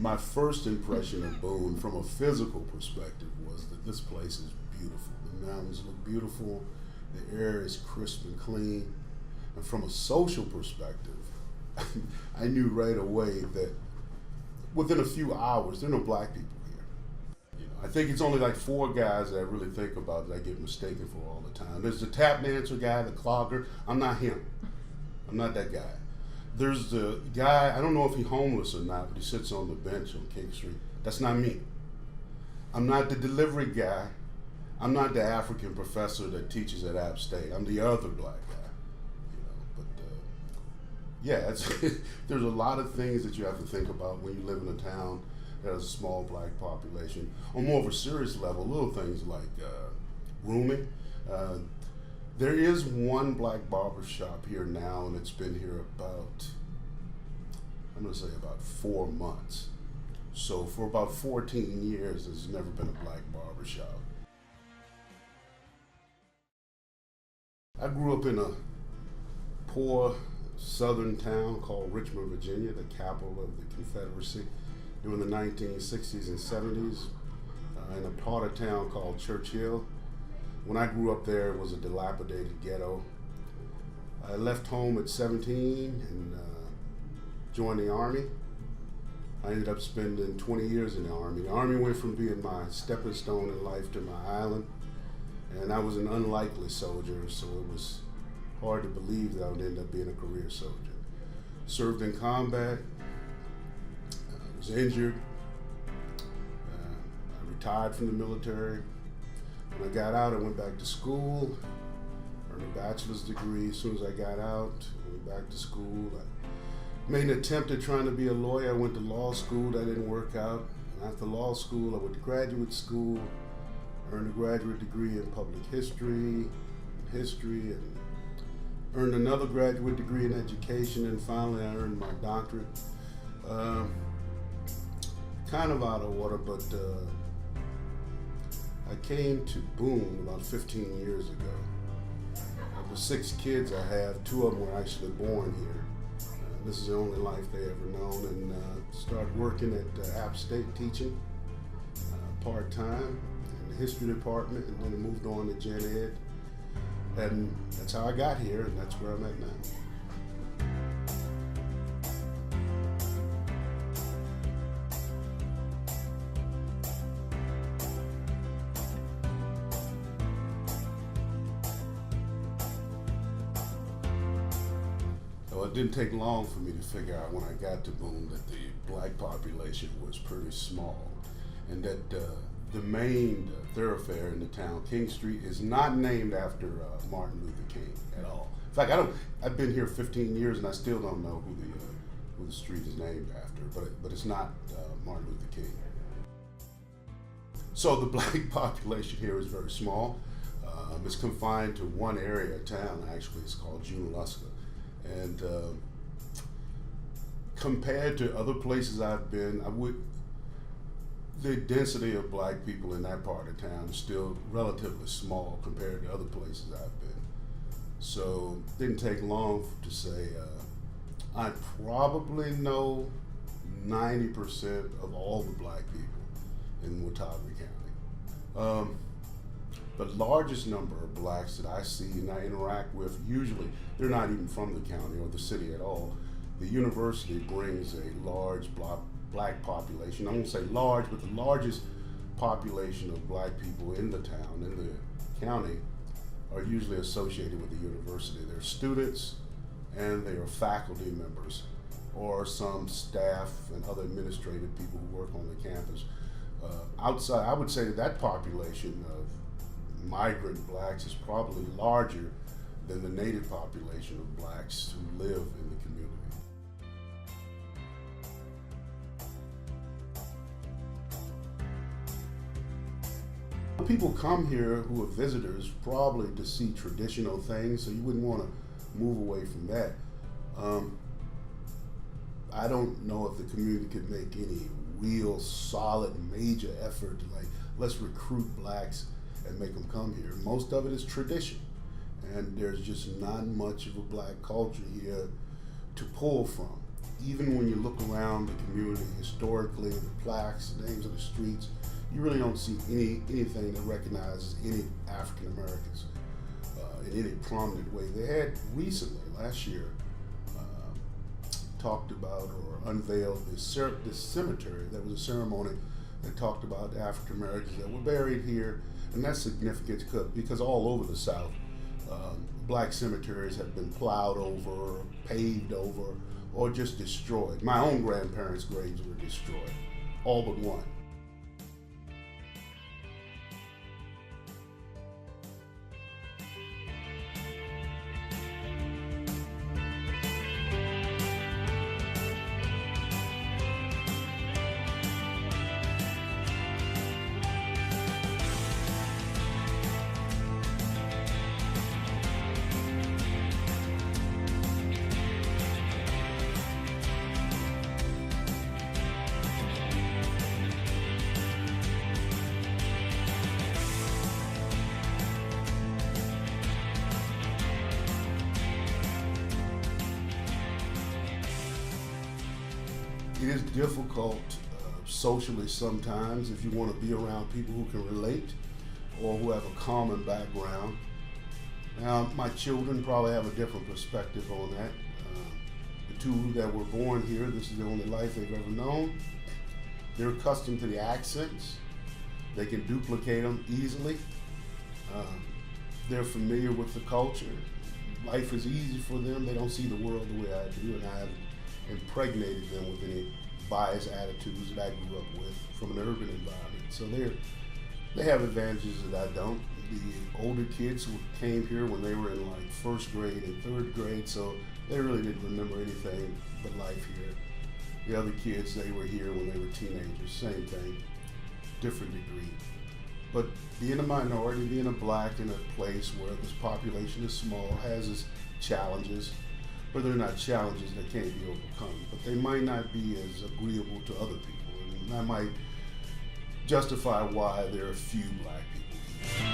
My first impression of Boone from a physical perspective was that this place is beautiful. The mountains look beautiful, the air is crisp and clean. And from a social perspective, I knew right away that within a few hours, there are no black people here. I think it's only like 4 guys that I really think about that I get mistaken for all the time. There's the tap dancer guy, the clogger. I'm not him. I'm not that guy. There's the guy, I don't know if he's homeless or not, but he sits on the bench on King Street. That's not me. I'm not the delivery guy. I'm not the African professor that teaches at App State. I'm the other black guy. Yeah, there's a lot of things that you have to think about when you live in a town that has a small black population. On more of a serious level, little things like rooming. There is one black barber shop here now, and it's been here about, I'm going to say about 4 months. So for about 14 years, there's never been a black barber shop. I grew up in a poor southern town called Richmond, Virginia, the capital of the Confederacy, during the 1960s and 70s, in a part of town called Churchill. When I grew up there, it was a dilapidated ghetto. I left home at 17 and joined the Army. I ended up spending 20 years in the Army. The Army went from being my stepping stone in life to my island, and I was an unlikely soldier, so it was hard to believe that I would end up being a career soldier. Served in combat, was injured, I retired from the military. When I got out, I went back to school, earned a bachelor's degree. As soon as I got out, I went back to school. I made an attempt at trying to be a lawyer. I went to law school, that didn't work out. And after law school, I went to graduate school, earned a graduate degree in public history, and earned another graduate degree in education, and finally I earned my doctorate. Kind of out of order, but I came to Boone about 15 years ago. Of the 6 kids I have, 2 of them were actually born here. This is the only life they ever known, and started working at App State teaching part-time in the history department, and then I moved on to Gen Ed. And that's how I got here, and that's where I'm at now. Well, it didn't take long for me to figure out when I got to Boone that the black population was pretty small, and that the main thoroughfare in the town, King Street, is not named after Martin Luther King at all. In fact, I've been here 15 years and I still don't know who the street is named after, but it's not Martin Luther King. So the black population here is very small. It's confined to one area of town, actually. It's called Junaluska. And compared to other places I've been, the density of black people in that part of town is still relatively small compared to other places I've been. So it didn't take long to say I probably know 90% of all the black people in Watauga County. The largest number of blacks that I see and I interact with, usually they're not even from the county or the city at all. The university brings a large black population. I won't say large, but the largest population of black people in the town, in the county, are usually associated with the university. They're students and they are faculty members or some staff and other administrative people who work on the campus. Outside, I would say that population of migrant blacks is probably larger than the native population of blacks who live in the community. People come here who are visitors probably to see traditional things, so you wouldn't want to move away from that. I don't know if the community could make any real solid major effort to let's recruit blacks and make them come here. Most of it is tradition, and there's just not much of a black culture here to pull from. even when you look around the community historically, the plaques, the names of the streets, you really don't see anything that recognizes any African Americans in any prominent way. They had recently, last year, talked about or unveiled this cemetery. There was a ceremony that talked about African Americans that were buried here, and that's significant because all over the South, black cemeteries have been plowed over, paved over, or just destroyed. My own grandparents' graves were destroyed, all but one. It is difficult socially sometimes if you want to be around people who can relate or who have a common background. Now, my children probably have a different perspective on that. The two that were born here, this is the only life they've ever known. They're accustomed to the accents. They can duplicate them easily. They're familiar with the culture. Life is easy for them. They don't see the world the way I do, and I have impregnated them with any biased attitudes that I grew up with from an urban environment. So they have advantages that I don't. The older kids who came here when they were in like first grade and third grade, so they really didn't remember anything but life here. The other kids, they were here when they were teenagers, same thing, different degree. But being a minority, being a black in a place where this population is small has its challenges, but they're not challenges that can't be overcome. But they might not be as agreeable to other people, and that might justify why there are few black people here.